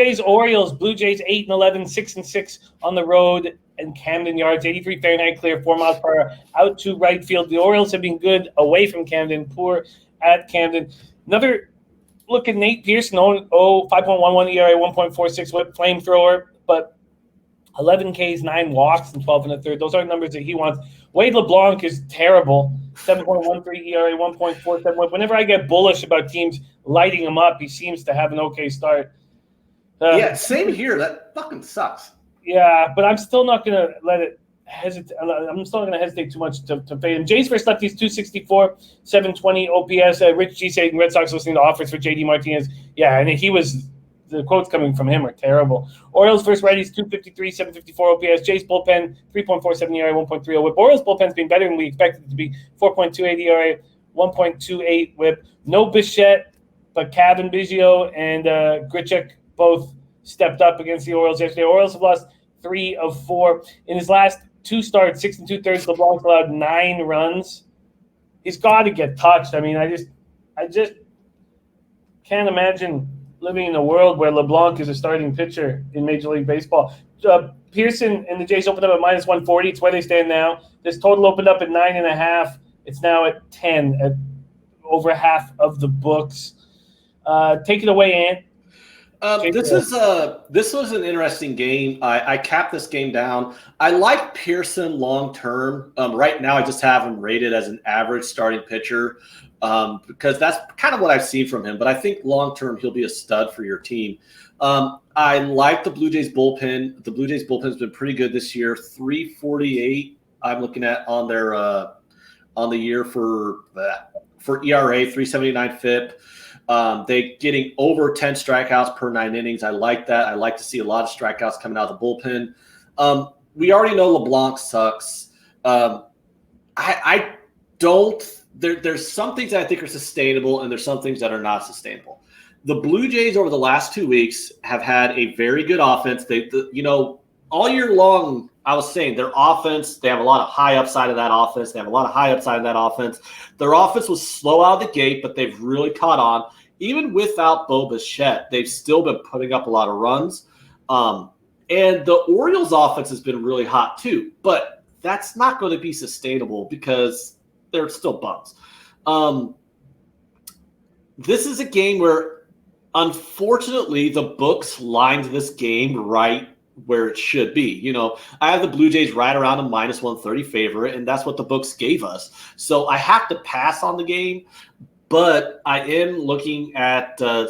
Jays, Orioles. Blue Jays 8-11, 6-6 on the road in Camden Yards. 83 Fahrenheit clear, 4 miles per hour out to right field. The Orioles have been good away from Camden, poor at Camden. Another look at Nate Pearson, 5.11 ERA, 1.46 whip, flamethrower, but 11 Ks, 9 walks, and 12 and a third. Those are numbers that he wants. Wade LeBlanc is terrible. 7.13 ERA, 1.47 whip. Whenever I get bullish about teams lighting him up, he seems to have an okay start. Yeah, same here. That fucking sucks. Yeah, but I'm still not going to let it hesitate. I'm still not going to hesitate too much to fade him. Jays versus lefties, 264, 720 OPS. Rich G saying Red Sox listening to offers for JD Martinez. Yeah, and the quotes coming from him are terrible. Orioles versus righties, 253, 754 OPS. Jays bullpen, 3.47 ERA, 1.30 whip. Orioles bullpen's been better than we expected it to be. 4.28 ERA, 1.28 whip. No Bichette, but Cavan Biggio and Grichuk both stepped up against the Orioles yesterday. Orioles have lost 3 of 4. In his last 2 starts, 6 2/3, LeBlanc's allowed 9 runs. He's got to get touched. I mean, I just can't imagine living in a world where LeBlanc is a starting pitcher in Major League Baseball. Pearson and the Jays opened up at minus 140. It's where they stand now. This total opened up at 9.5. It's now at 10, at over half of the books. Take it away, Ant. This was an interesting game. I capped this game down. I like Pearson long term. Right now, I just have him rated as an average starting pitcher because that's kind of what I've seen from him. But I think long term, he'll be a stud for your team. I like the Blue Jays bullpen. The Blue Jays bullpen has been pretty good this year. 348. I'm looking at on their on the year for ERA, 379 FIP. They getting over 10 strikeouts per 9 innings. I like that. I like to see a lot of strikeouts coming out of the bullpen. We already know LeBlanc sucks. I don't. There's some things that I think are sustainable, and there's some things that are not sustainable. The Blue Jays over the last 2 weeks have had a very good offense. All year long, I was saying their offense, they have a lot of high upside of that offense. Their offense was slow out of the gate, but they've really caught on. Even without Bo Bichette, they've still been putting up a lot of runs. And the Orioles offense has been really hot too, but that's not going to be sustainable because they're still bums. This is a game where, unfortunately, the books lined this game right where it should be. I have the Blue Jays right around a minus 130 favorite, and that's what the books gave us. So I have to pass on the game, but I am looking at a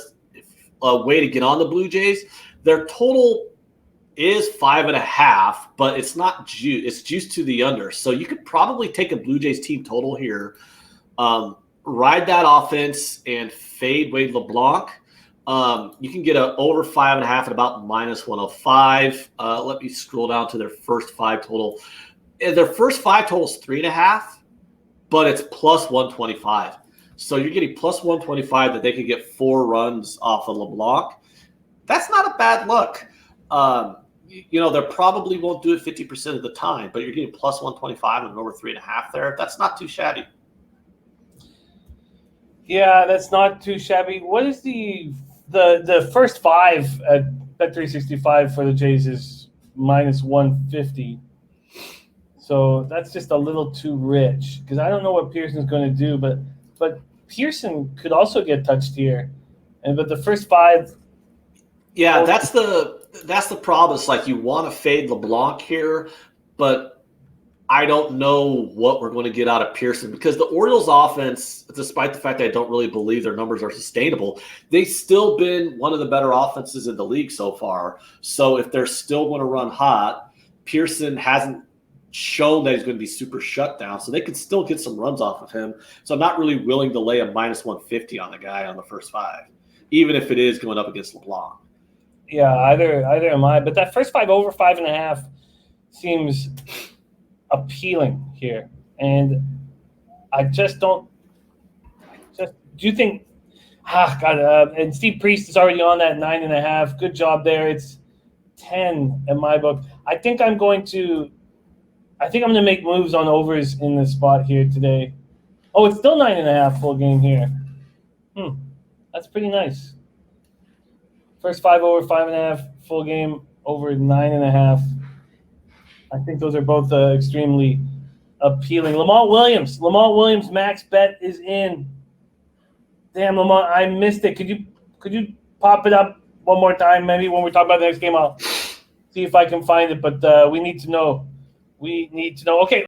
way to get on the Blue Jays. Their total is 5.5, but it's not juice. It's juiced to the under. So you could probably take a Blue Jays team total here, ride that offense, and fade Wade LeBlanc. You can get an over 5.5 at about minus 105. Let me scroll down to their first 5 total. Their first 5 total is 3.5, but it's plus 125. So you're getting plus 125 that they could get 4 runs off of LeBlanc. That's not a bad look. They probably won't do it 50% of the time, but you're getting plus 125 and over 3.5 there. That's not too shabby. Yeah, that's not too shabby. What is the first 5 at Bet365 for the Jays is minus 150. So that's just a little too rich because I don't know what Pearson's going to do, but Pearson could also get touched here. But the first 5. Yeah, that's the problem. It's like you want to fade LeBlanc here, but I don't know what we're going to get out of Pearson because the Orioles offense, despite the fact that I don't really believe their numbers are sustainable, they've still been one of the better offenses in the league so far. So if they're still going to run hot, Pearson hasn't shown that he's going to be super shut down, so they could still get some runs off of him. So I'm not really willing to lay a minus 150 on the guy on the first 5, even if it is going up against LeBlanc. Yeah, either am I. But that first 5 over 5.5 seems appealing here, and I just don't. Do you think? God, and Steve Priest is already on that 9.5. Good job there. It's 10 in my book. I think I'm going to make moves on overs in this spot here today. Oh, it's still 9.5 full game here. That's pretty nice. First 5 over 5.5, full game over 9.5. I think those are both extremely appealing. Lamont Williams, max bet is in. Damn, Lamont, I missed it. Could you pop it up one more time? Maybe when we talk about the next game, I'll see if I can find it. But we need to know. Okay.